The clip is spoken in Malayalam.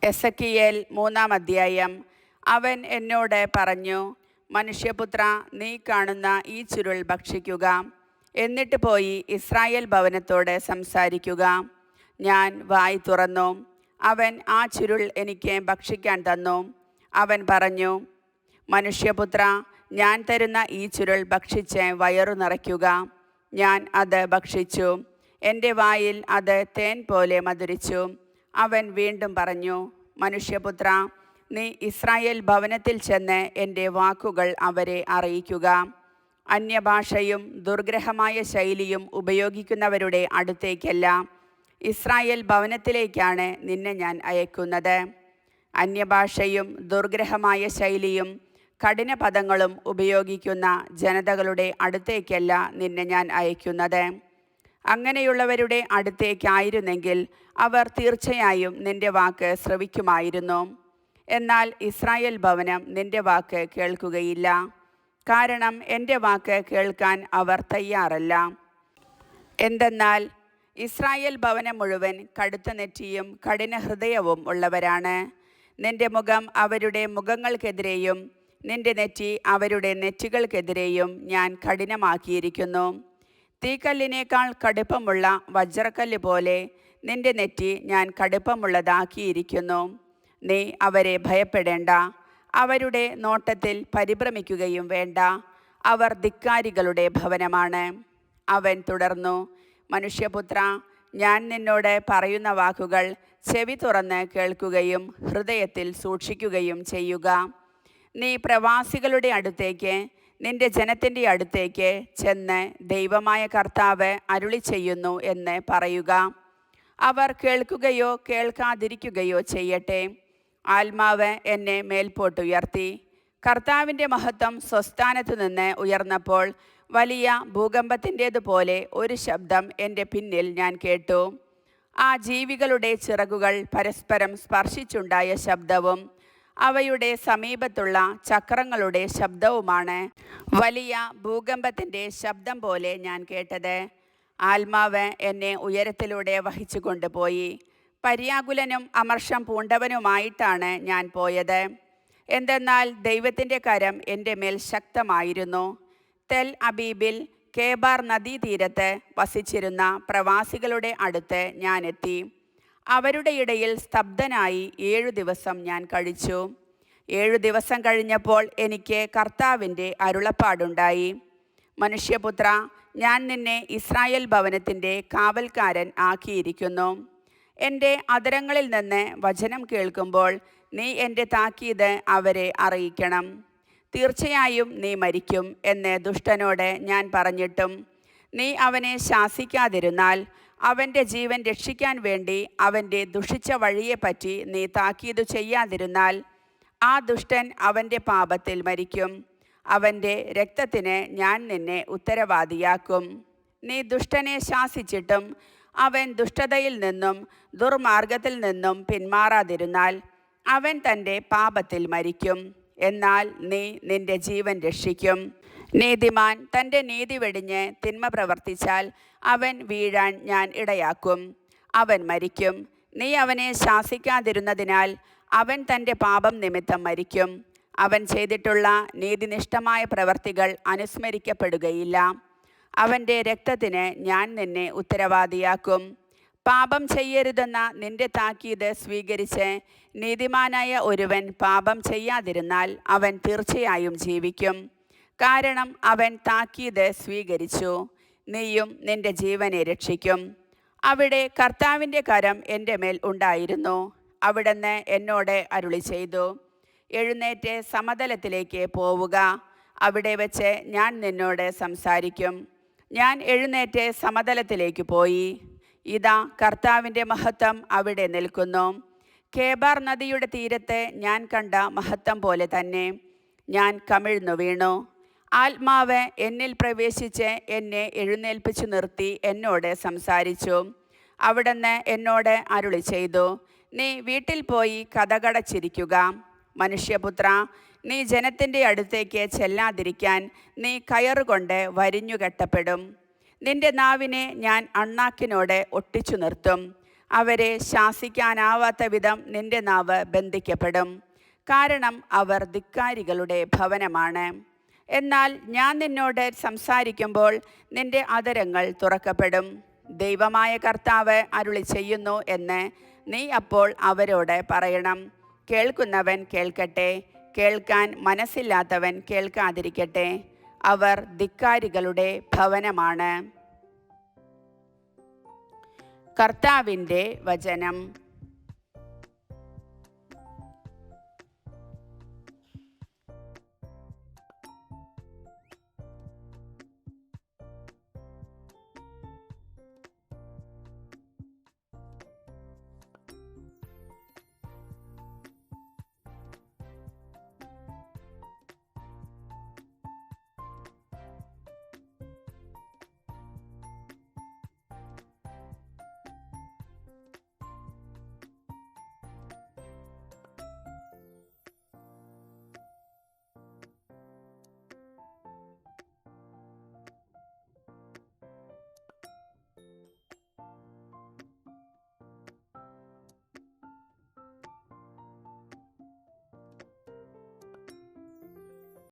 എസെക്കിയേൽ 3-ാം അധ്യായം. അവൻ എന്നോട് പറഞ്ഞു, മനുഷ്യപുത്ര, നീ കാണുന്ന ഈ ചുരുൾ ഭക്ഷിക്കുക, എന്നിട്ട് പോയി ഇസ്രായേൽ ഭവനത്തോട് സംസാരിക്കുക. ഞാൻ വായ് തുറന്നു. അവൻ ആ ചുരുൾ എനിക്ക് ഭക്ഷിക്കാൻ തന്നു. അവൻ പറഞ്ഞു, മനുഷ്യപുത്ര, ഞാൻ തരുന്ന ഈ ചുരുൾ ഭക്ഷിച്ച് വയറു നിറയ്ക്കുക. ഞാൻ അത് ഭക്ഷിച്ചു. എൻ്റെ വായിൽ അത് തേൻ പോലെ മധുരിച്ചു. അവൻ വീണ്ടും പറഞ്ഞു, മനുഷ്യപുത്ര, നീ ഇസ്രായേൽ ഭവനത്തിൽ ചെന്ന് എൻ്റെ വാക്കുകൾ അവരെ അറിയിക്കുക. അന്യഭാഷയും ദുർഗ്രഹമായ ശൈലിയും ഉപയോഗിക്കുന്നവരുടെ അടുത്തേക്കല്ല, ഇസ്രായേൽ ഭവനത്തിലേക്കാണ് നിന്നെ ഞാൻ അയക്കുന്നത്. അന്യഭാഷയും ദുർഗ്രഹമായ ശൈലിയും കഠിന പദങ്ങളും ഉപയോഗിക്കുന്ന ജനതകളുടെ അടുത്തേക്കല്ല നിന്നെ ഞാൻ അയക്കുന്നത്. അങ്ങനെയുള്ളവരുടെ അടുത്തേക്കായിരുന്നെങ്കിൽ അവർ തീർച്ചയായും നിന്റെ വാക്ക് ശ്രവിക്കുമായിരുന്നു. എന്നാൽ ഇസ്രായേൽ ഭവനം നിന്റെ വാക്ക് കേൾക്കുകയില്ല, കാരണം എൻ്റെ വാക്ക് കേൾക്കാൻ അവർ തയ്യാറല്ല. എന്തെന്നാൽ ഇസ്രായേൽ ഭവനം മുഴുവൻ കടുത്ത നെറ്റിയും കഠിന ഹൃദയവും ഉള്ളവരാണ്. നിന്റെ മുഖം അവരുടെ മുഖങ്ങൾക്കെതിരെയും നിന്റെ നെറ്റി അവരുടെ നെറ്റികൾക്കെതിരെയും ഞാൻ കഠിനമാക്കിയിരിക്കുന്നു. തീക്കല്ലിനേക്കാൾ കടുപ്പമുള്ള വജ്രക്കല്ല് പോലെ നിന്റെ നെറ്റി ഞാൻ കടുപ്പമുള്ളതാക്കിയിരിക്കുന്നു. നീ അവരെ ഭയപ്പെടേണ്ട, അവരുടെ നോട്ടത്തിൽ പരിഭ്രമിക്കുകയും വേണ്ട. അവർ ധിക്കാരികളുടെ ഭവനമാണ്. അവൻ തുടർന്നു, മനുഷ്യപുത്ര, ഞാൻ നിന്നോട് പറയുന്ന വാക്കുകൾ ചെവി തുറന്ന് കേൾക്കുകയും ഹൃദയത്തിൽ സൂക്ഷിക്കുകയും ചെയ്യുക. നീ പ്രവാസികളുടെ അടുത്തേക്ക്, നിന്റെ ജനത്തിൻ്റെ അടുത്തേക്ക് ചെന്ന് ദൈവമായ കർത്താവ് അരുളി ചെയ്യുന്നു എന്ന് പറയുക. അവർ കേൾക്കുകയോ കേൾക്കാതിരിക്കുകയോ ചെയ്യട്ടെ. ആത്മാവ് എന്നെ മേൽപോട്ടുയർത്തി. കർത്താവിൻ്റെ മഹത്വം സ്വസ്ഥാനത്തു നിന്ന് ഉയർന്നപ്പോൾ വലിയ ഭൂകമ്പത്തിൻ്റേതുപോലെ ഒരു ശബ്ദം എൻ്റെ പിന്നിൽ ഞാൻ കേട്ടു. ആ ജീവികളുടെ ചിറകുകൾ പരസ്പരം സ്പർശിച്ചുണ്ടായ ശബ്ദവും അവയുടെ സമീപത്തുള്ള ചക്രങ്ങളുടെ ശബ്ദവുമാണ് വലിയ ഭൂകമ്പത്തിൻ്റെ ശബ്ദം പോലെ ഞാൻ കേട്ടത്. ആത്മാവ് എന്നെ ഉയരത്തിലൂടെ വഹിച്ചു കൊണ്ടുപോയി. പര്യാകുലനും അമർഷം പൂണ്ടവനുമായിട്ടാണ് ഞാൻ പോയത്. എന്തെന്നാൽ ദൈവത്തിൻ്റെ കരം എൻ്റെ മേൽ ശക്തമായിരുന്നു. തെൽ അബീബിൽ കേബാർ നദീതീരത്ത് വസിച്ചിരുന്ന പ്രവാസികളുടെ അടുത്ത് ഞാൻ എത്തി. അവരുടെ ഇടയിൽ സ്തബ്ധനായി 7 ദിവസം ഞാൻ കഴിച്ചു. 7 ദിവസം കഴിഞ്ഞപ്പോൾ എനിക്ക് കർത്താവിൻ്റെ അരുളപ്പാടുണ്ടായി, മനുഷ്യപുത്ര, ഞാൻ നിന്നെ ഇസ്രായേൽ ഭവനത്തിൻ്റെ കാവൽക്കാരൻ ആക്കിയിരിക്കുന്നു. എൻ്റെ അധരങ്ങളിൽ നിന്ന് വചനം കേൾക്കുമ്പോൾ നീ എൻ്റെ താക്കീത് അവരെ അറിയിക്കണം. തീർച്ചയായും നീ മരിക്കും എന്ന് ദുഷ്ടനോട് ഞാൻ പറഞ്ഞിട്ടും നീ അവനെ ശാസിക്കാതിരുന്നാൽ, അവൻ്റെ ജീവൻ രക്ഷിക്കാൻ വേണ്ടി അവൻ്റെ ദുഷിച്ച വഴിയെപ്പറ്റി നീ താക്കീതു ചെയ്യാതിരുന്നാൽ, ആ ദുഷ്ടൻ അവൻ്റെ പാപത്തിൽ മരിക്കും. അവൻ്റെ രക്തത്തിന് ഞാൻ നിന്നെ ഉത്തരവാദിയാക്കും. നീ ദുഷ്ടനെ ശാസിച്ചിട്ടും അവൻ ദുഷ്ടതയിൽ നിന്നും ദുർമാർഗത്തിൽ നിന്നും പിന്മാറാതിരുന്നാൽ, അവൻ തൻ്റെ പാപത്തിൽ മരിക്കും. എന്നാൽ നീ നിന്റെ ജീവൻ രക്ഷിക്കും. നീതിമാൻ തൻ്റെ നീതി വെടിഞ്ഞ് തിന്മ പ്രവർത്തിച്ചാൽ അവൻ വീഴാൻ ഞാൻ ഇടയാക്കും. അവൻ മരിക്കും. നീ അവനെ ശാസിക്കാതിരുന്നതിനാൽ അവൻ തൻ്റെ പാപം നിമിത്തം മരിക്കും. അവൻ ചെയ്തിട്ടുള്ള നീതിനിഷ്ഠമായ പ്രവർത്തികൾ അനുസ്മരിക്കപ്പെടുകയില്ല. അവൻ്റെ രക്തത്തിന് ഞാൻ നിന്നെ ഉത്തരവാദിയാക്കും. പാപം ചെയ്യരുതെന്ന നിന്റെ താക്കീത് സ്വീകരിച്ച് നീതിമാനായ ഒരുവൻ പാപം ചെയ്യാതിരുന്നാൽ അവൻ തീർച്ചയായും ജീവിക്കും. കാരണം അവൻ താക്കീത് സ്വീകരിച്ചു. നീയും നിന്റെ ജീവനെ രക്ഷിക്കും. അവിടെ കർത്താവിൻ്റെ കരം എൻ്റെ മേൽ ഉണ്ടായിരുന്നു. അവിടുന്ന് എന്നോട് അരുളി ചെയ്തു, എഴുന്നേറ്റ് സമതലത്തിലേക്ക് പോവുക. അവിടെ വെച്ച് ഞാൻ നിന്നോട് സംസാരിക്കും. ഞാൻ എഴുന്നേറ്റ് സമതലത്തിലേക്ക് പോയി. ഇതാ, കർത്താവിൻ്റെ മഹത്വം അവിടെ നിൽക്കുന്നു. കേബാർ നദിയുടെ തീരത്ത് ഞാൻ കണ്ട മഹത്വം പോലെ തന്നെ. ഞാൻ കമിഴ്ന്നു വീണു. ആത്മാവ് എന്നിൽ പ്രവേശിച്ച് എന്നെ എഴുന്നേൽപ്പിച്ചു നിർത്തി എന്നോട് സംസാരിച്ചു. അവിടുന്ന് എന്നോട് അരുളി ചെയ്തു, നീ വീട്ടിൽ പോയി കതകടച്ചിരിക്കുക. മനുഷ്യപുത്ര, നീ ജനത്തിൻ്റെ അടുത്തേക്ക് ചെല്ലാതിരിക്കാൻ നീ കയറുകൊണ്ട് വരിഞ്ഞു കെട്ടപ്പെടും. നിന്റെ നാവിനെ ഞാൻ അണ്ണാക്കിനോട് ഒട്ടിച്ചു നിർത്തും. അവരെ ശാസിക്കാനാവാത്ത വിധം നിന്റെ നാവ് ബന്ധിക്കപ്പെടും. കാരണം അവർ ധിക്കാരികളുടെ ഭവനമാണ്. എന്നാൽ ഞാൻ നിന്നോട് സംസാരിക്കുമ്പോൾ നിന്റെ അധരങ്ങൾ തുറക്കപ്പെടും. ദൈവമായ കർത്താവ് അരുളി ചെയ്യുന്നു എന്ന് നീ അപ്പോൾ അവരോട് പറയണം. കേൾക്കുന്നവൻ കേൾക്കട്ടെ, കേൾക്കാൻ മനസ്സില്ലാത്തവൻ കേൾക്കാതിരിക്കട്ടെ. അവർ ധിക്കാരികളുടെ ഭവനമാണ്. കർത്താവിൻ്റെ വചനം.